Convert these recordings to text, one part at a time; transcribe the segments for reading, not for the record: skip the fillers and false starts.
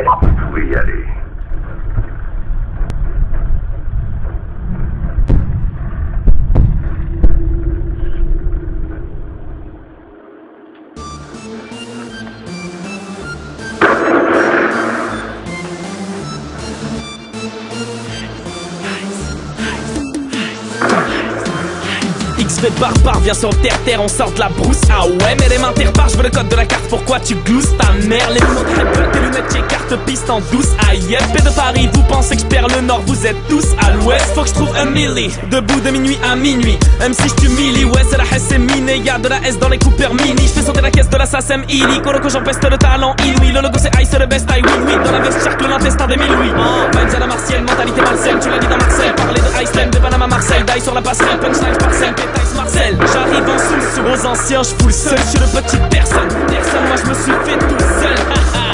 Vous pouvez y aller. Fait barbare, viens sur terre, on sort de la brousse. Ah ouais, mais les mains terre-barres, je veux le code de la carte, pourquoi tu glousses ta mère? Les lunettes, tes lunettes, j'ai carte piste en douce. Aïe, paix de Paris, vous pensez que je perds le nord, vous êtes tous à l'ouest. Faut que je trouve un milli, debout de minuit à minuit. Même si je t'humilie, ouais, c'est la S, c'est miné. Y'a de la S dans les Cooper Mini. Je fais sauter la caisse de la SACEM Illy. Coloco, j'empeste le talent inouï. Le logo, c'est Ice, c'est le best, I win. Dans la veste, charcle l'intestin des mille louis. Vibes à la martienne, mentalité malsaine, tu l'as dit dans Marseille. Parler de Iceland, de Panama, Marseille. Die sur la passerelle, punchline, parcelle, pétaille, Marcel. J'arrive en sous sur aux anciens, je fous le seul, je suis le petit personne. Moi je me suis fait tout seul.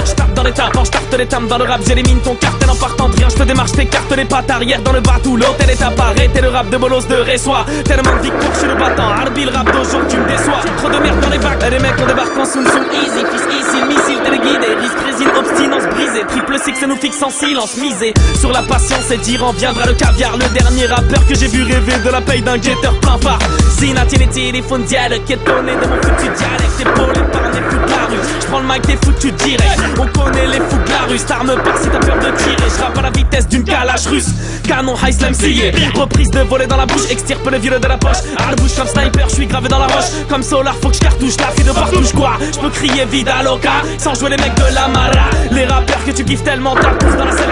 Je tape dans les tapes, je tarte les tames dans le rap, j'élimine ton cartel en partant de rien. Je te démarche, t'écartes les pattes arrière dans le bateau. L'hôtel est appareil, t'es le rap de bolos de Ressois. Tellement de victoire, je suis le battant. Arbi, le rap d'aujourd'hui, tu me déçois. Trop de merde dans les vagues, les mecs on débarque en soum soum easy. Fils ici, missile téléguidé, risque résine, obstinence brisée. Triple six, ça nous fixe en silence, misé sur la patience et d'Iran viendra le caviar. Le dernier rappeur que j'ai vu rêver de la paye d'un guetteur plein phare. Sinatine téléphone dialogue, étonné de mon foutu dialecte. Épaulé par les fous de la rue, j'prends le mic, t'es foutu direct. On connaît les fous de la rue, t'arme pas si t'as peur de tirer. J'rappe à la vitesse d'une calache russe, canon high slam scié. Reprise de voler dans la bouche, extirpe le vieux de la poche. Arbouche comme sniper, j'suis gravé dans la roche. Comme Solar, faut que j'cartouche la fille de partout, j'crois. J'peux crier vida loca, sans jouer les mecs de la Mara. Les rappeurs que tu kiffes tellement, t'as tous dans la selle.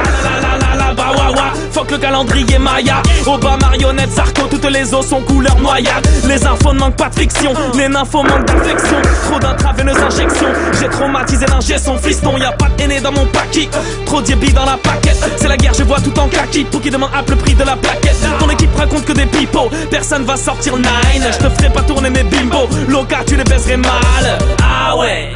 Bah wa wa, fuck le calendrier Maya. Oba, marionnette, Sarko, toutes les os sont couleur noyade. Les infos ne manquent pas de fiction, les nymphos manquent d'affection. Trop d'intraveineuses injections, j'ai traumatisé l'ingé son fiston. Y'a pas de aîné dans mon paquet, trop d'yébis dans la paquette. C'est la guerre, je vois tout en kaki, pour qui demande le prix de la plaquette. Ton équipe raconte que des pipeaux, personne va sortir nine. Je te ferai pas tourner mes bimbos, Loca tu les baiserais mal. Ah ouais.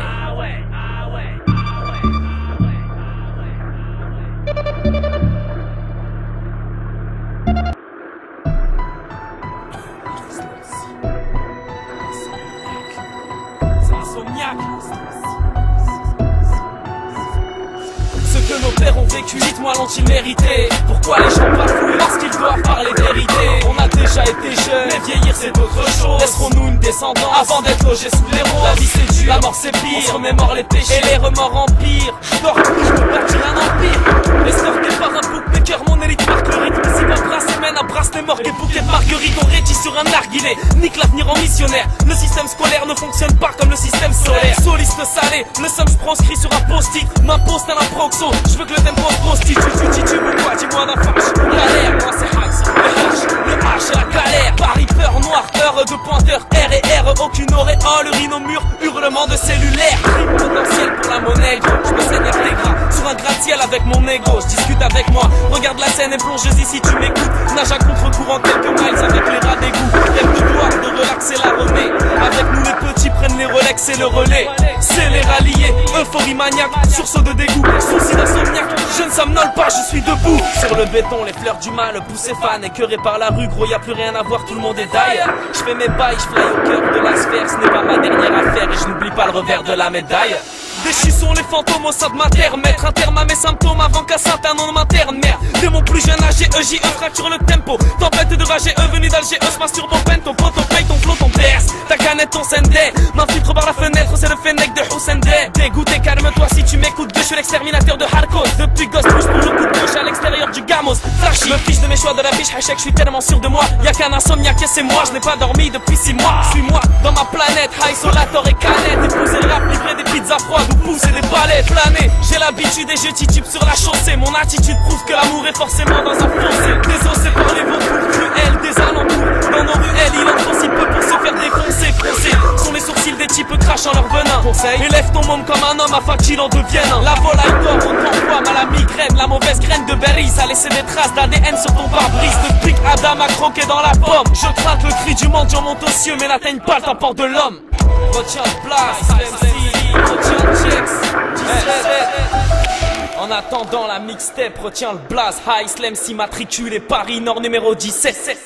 Ce que nos pères ont vécu, dites-moi l'ont-ils mérité? Pourquoi les gens bafouent? Parce qu'ils doivent parler vérité. On a déjà été jeunes, mais vieillir c'est autre chose. Laisserons-nous une descendance avant d'être logés sous les roses? La vie c'est dur, la mort c'est pire, on se remémore les péchés et les remords empirent. Je dors tout, je peux bâtir un empire. Et sortez par un bookmaker, mon élite marque le rythme. Si ma brasse mène à brasse les morgues et bouquet de marguerite. On rétit sur un narguilé, nique l'avenir en missionnaire. Le système scolaire ne fonctionne pas comme le système solaire. Soliste salé, le somme je proscris sur un post-it. M'impose tel un proxo, je veux que le tempo prostitue. Tu titubes ou quoi, dis-moi d'un fâche. Galère, moi c'est Hax, le H, la galère. Paris, peur, noir, heure de pointeur, R et R, aucune auréole, urine au mur, hurlement de cellulaire. Crime potentiel pour la monnaie, gros, je me saigne avec les gras. Sur un gratte-ciel avec mon ego, je discute avec moi. Regarde la scène et plonge-y si tu m'écoutes. Nage à contre-courant quelques miles avec les rats d'égout. Rêve de gloire, de relaxer la remée. Avec nous les petits prennent les Rolex et le relais. C'est les ralliés, euphorie maniaque, sursaut de dégoût, souci d'insomniaque. Je ne somnole pas, je suis debout. Sur le béton, les fleurs du mal poussées fan. Écœuré par la rue, gros, y a plus rien à voir, tout le monde est d'ailleurs. Je fais mes bails, je fly au cœur de la sphère. Ce n'est pas ma dernière affaire et je n'oublie pas le revers de la médaille. Déchus sont les fantômes au sein de ma terre. Mettre un terme à mes symptômes avant qu'un certain nom m'interne. Merde, dès mon plus jeune âge, EJE fracture le tempo. Tempête de rage et venu d'Alger, se masturbe au pen. Ton pote, paye ton flot, ton perce. Ta canette, ton sendé. M'infiltre par la fenêtre, c'est le fennec de Houssende. Dégoûté, calme-toi si tu m'écoutes. Je suis l'exterminateur de Harkos. Depuis gosse, bouge pour le coup de gauche à l'extérieur du gamos. Flashy, me fiche de mes choix de la biche, hashtag, je suis tellement sûr de moi. Y'a qu'un insomniaque et c'est moi, je n'ai pas dormi depuis 6 mois. Suis-moi dans ma planète, high solator et canette. Épouser le rap, livrer des pizzas froides ou pousser des balais planer. J'ai l'habitude et je titube sur la chaussée. Mon attitude prouve que l'amour est forcément dans un fossé. Désossé par les vautours cruels des alentours. Dans nos ruelles, il en faut si peu pour se faire défoncer. Froncés sont les sourcils des types crachant leur venin. Conseil, élève ton môme comme un homme afin qu'il en devienne un. La volaille d'or, on t'envoie mal à migraine. La mauvaise graine de berry, ça a laissé des traces d'ADN sur ton pare-brise. Depuis Adam a croqué dans la pomme. Je craque le cri du mendiant monte aux cieux, mais n'atteigne pas le temps de l'homme. Retiens le place, retiens le checks. En attendant la mixtape, retiens le blaze. High Slam si matriculé Paris Nord numéro 17.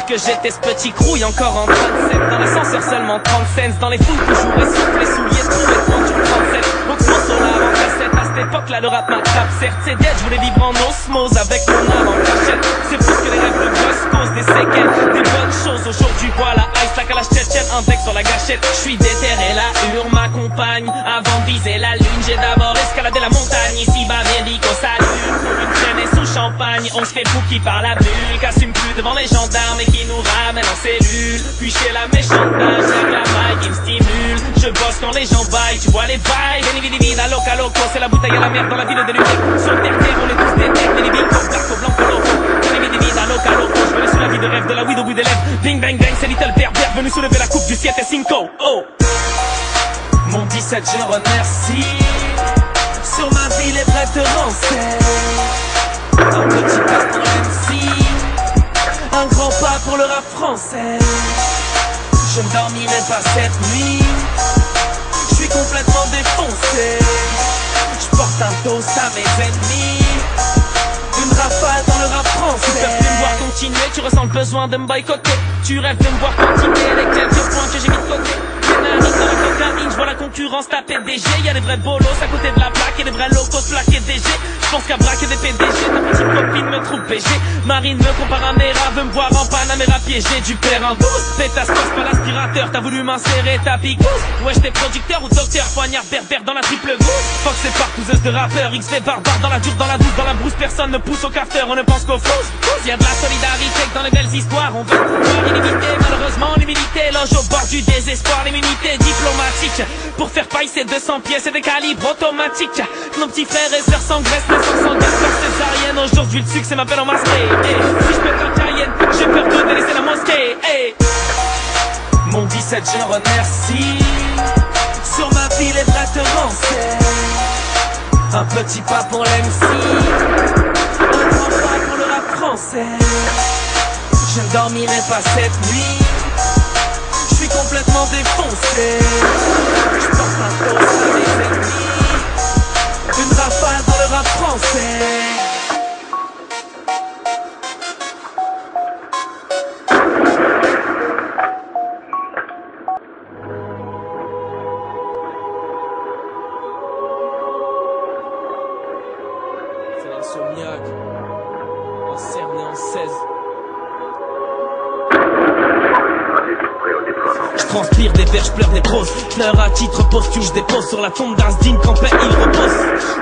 dire que j'étais ce petit crouille encore en 37. Dans l'ascenseur seulement 30 cents. Dans les foules toujours et souffle les souliers troués pointure 37. Donc son sur la avant cassette. À cette époque là le rap m'attrape. Certes c'est dead, je voulais vivre en osmose avec mon âme en cachette. C'est fou que les rêves de gosse causent des séquelles. Des bonnes choses aujourd'hui voilà. Ice la calache tchétchène, un texte sur la gâchette. Je suis déterré, la hure m'accompagne. Avant de viser la lune, j'ai d'abord escaladé la montagne. Ici bas bien dit qu'on salue. Pour une traînée sous champagne, on se fait qui par la bulle. Qu'assume plus devant les gendarmes et qui nous ramène en cellule. Puis chez la méchante dame, j'ai la maille qui me stimule. Je bosse quand les gens baillent, tu vois les bails. Veni vidi vida, loca loco, c'est la bouteille à la mer dans la ville de Lubeck. Sur le terre, on est tous des techs, veni vidi, blanco, blanco, loco. Veni vidi vida, loca loco, je venais sous la vie de rêve de la weed au bout des lèvres. Bing bang bang, c'est Little Bear, venu soulever la coupe du 7 et 5. Oh! Mon 17, je remercie. Sur ma vie, les vrais te renseignent. Un petit pas pour l'MC, un grand pas pour le rap français. Je ne dormirai pas cette nuit, je suis complètement défoncé. Je porte un toast à mes ennemis, une rafale dans le rap français. Tu peux plus me voir continuer, tu ressens le besoin de me boycotter. Tu rêves de me voir continuer les quelques points que j'ai mis de côté. Dans la cocaïne, je vois la concurrence taper DG. Y'a des vrais bolos à côté de la plaque et des vrais locos plaqués DG. Je pense qu'à braquer des PDG, ta petite copine me trouve PG. Marine me compare à Mera, veut me voir en Panamera piégé du père en douce. Pétasse passe pas l'aspirateur, t'as voulu m'insérer ta picousse. Wesh t'es producteur ou docteur, poignard berbère dans la triple gousse. Fuck c'est partouzeuse de rappeur, XV barbare dans la dure, dans la douce, dans la brousse. Personne ne pousse au cafeur, on ne pense qu'au flouze. Y'a de la solidarité que dans les belles histoires, on veut pouvoir illimité. Malheureusement l'humilité loge au bord du désespoir. L'immunité diplomatique pour faire paille ces 200 pièces et des calibres automatiques. Nos petits frères et sœurs s'engraissent, naissance en guerre césarienne. Aujourd'hui le succès m'appelle en masqué. Si je pète un Cayenne, j'ai peur de délaisser la mosquée. Mon 17 je remercie. Sur ma vie les vrais te renseignent. Un petit pas pour l'MC, un grand pas pour le rap français. Je ne dormirai pas cette nuit, je suis complètement défoncé. Je porte un toast à mes ennemis, une rafale dans le rap français. C'est l'insomniaque, en cerné en 16. Je transpire des vers, je pleure des proses. Pleure à titre posthume, je dépose sur la tombe d'Asdine quand paix il repose.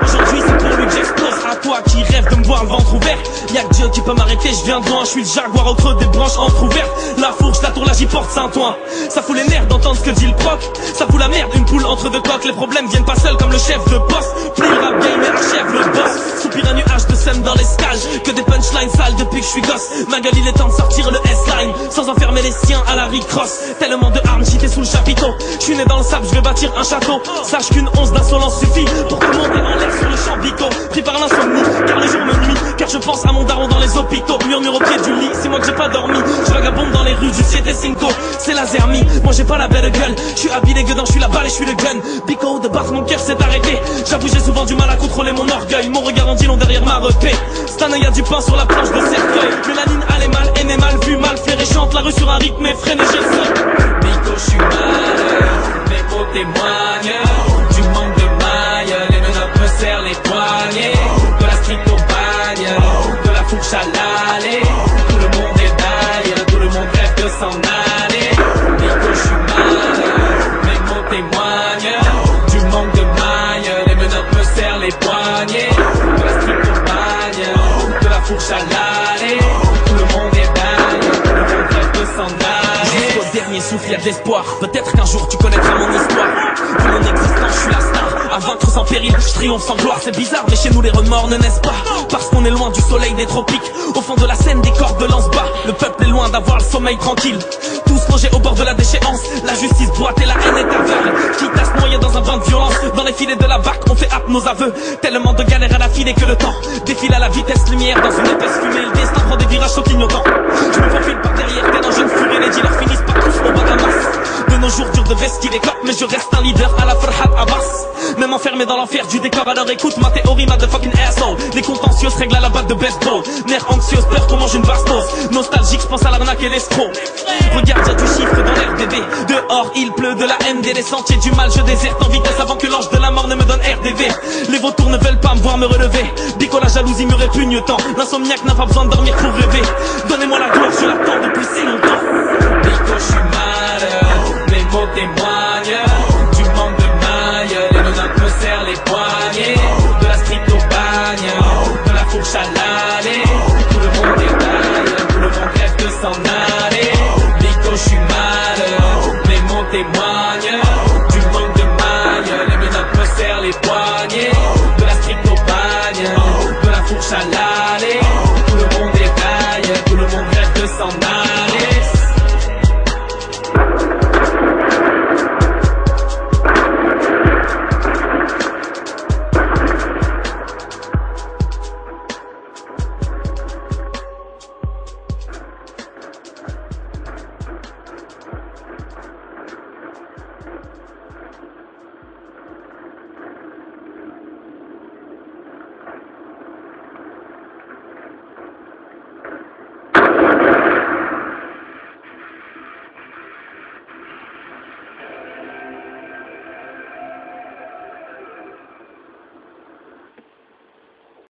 Aujourd'hui c'est pour lui que j'explose. À toi qui rêve de me voir le ventre ouvert, y'a que Dieu qui peut m'arrêter, je viens de loin. Je suis le jaguar au creux des branches entrouvertes. La fourche, la tour, là j'y porte Saint-Ouen. Ça fout les nerfs d'entendre ce que dit le proc. Ça fout la merde, une poule entre deux coques. Les problèmes viennent pas seuls comme le chef de boss. Plus le rap game et achève le boss. Soupire un nuage de scène dans l'escalge, que des punchlines sales depuis que je suis gosse. Ma gueule il est temps de sortir le S-line, sans enfermer les siens à la Rick Ross. Tellement de armes j'étais sous le chapiteau. Je suis né dans le sable, je vais bâtir un château. Sache qu'une once d'insolence suffit pour te monter en l'air sur le champ bico. Pris par l'insomnie, car le jour me nuit. Car je pense à mon daron dans les hôpitaux. Murmure au pied du lit, c'est moi que j'ai pas dormi. Je vagabonde dans les rues du 7 et 5. C'est la zermie, moi j'ai pas la belle gueule. Je suis habillé gueudin, je suis la balle et je suis le gun. Bico de battre, mon cœur s'est arrêté. J'avoue j'ai souvent du mal à contrôler mon orgueil. Mon regard en dit long derrière ma repée. Stan y a du pain sur la planche de cercueil. Mélanine allait mal, aimée mal vue, mal flairée. Chante la rue sur un rythme effréné, j'ai le seul. Bico, je suis malheur, mes mots témoignent du manque de mailles. Les menottes me serrent les poignets. De la street au bagne, de la fourche à l'allée. Tout le monde est d'ailleurs, tout le monde rêve de s'en aller. Bico, je suis malheur, mes mots témoignent du manque de mailles. Les menottes me serrent les poignets. De la street au bagne, de la fourche à l'allée. Tout le monde est d'ailleurs, tout le monde rêve de s'en aller. Jusqu'au dernier souffle y'a de l'espoir. Peut-être qu'un jour tu connaîtras mon histoire. Pour mon existence je suis la star. À vaincre sans péril, je triomphe sans gloire. C'est bizarre mais chez nous les remords ne naissent pas. Parce qu'on est loin du soleil des tropiques. Au fond de la scène des cordes de lance bas. Le peuple est loin d'avoir le sommeil tranquille. Tous logés au bord de la déchéance. La justice boite et la haine est aveugle. Quitte à se noyer dans un bain de violence. Dans les filets de la barque on fait hâte nos aveux. Tellement de galères à la filer que le temps défile à la vitesse lumière. Dans une épaisse fumée, le destin prend des virages au clignotant. Je me faufile par derrière, tel un jeune furie. Les dealers finissent par tous au Bahamas. De nos jours dur de vestir les copes, mais je reste un leader à la Farhat Abbas. Même enfermé dans l'enfer du décor, alors écoute ma théorie, motherfucking asshole. Les contentieux se règlent à la batte de baseball. Nerfs anxieux, peur qu'on mange une bastos. Nostalgique, je pense à l'arnaque et l'escroc. Regarde, y'a du chiffre dans l'air bébé. Dehors il pleut de la MD, les sentiers du mal je déserte en vitesse avant que l'ange de la mort ne me donne RDV. Les vautours ne veulent pas me voir me relever. Bico la jalousie me répugne tant. L'insomniaque n'a pas besoin de dormir pour rêver. Donnez-moi la gloire, je l'attends depuis si longtemps. Bico je suis mal, mes mots témoignent du manque de mailles. Les menottes me serrent les poignets. De la street au bagne, de la fourche à l'allée. Tout le monde détaille, tout le monde rêve de s'en aller. Bico je suis mal, mes mots témoignent du manque de mailles. Les menottes me serrent les poignets. De la street au bagne, de la fourche à l'allée.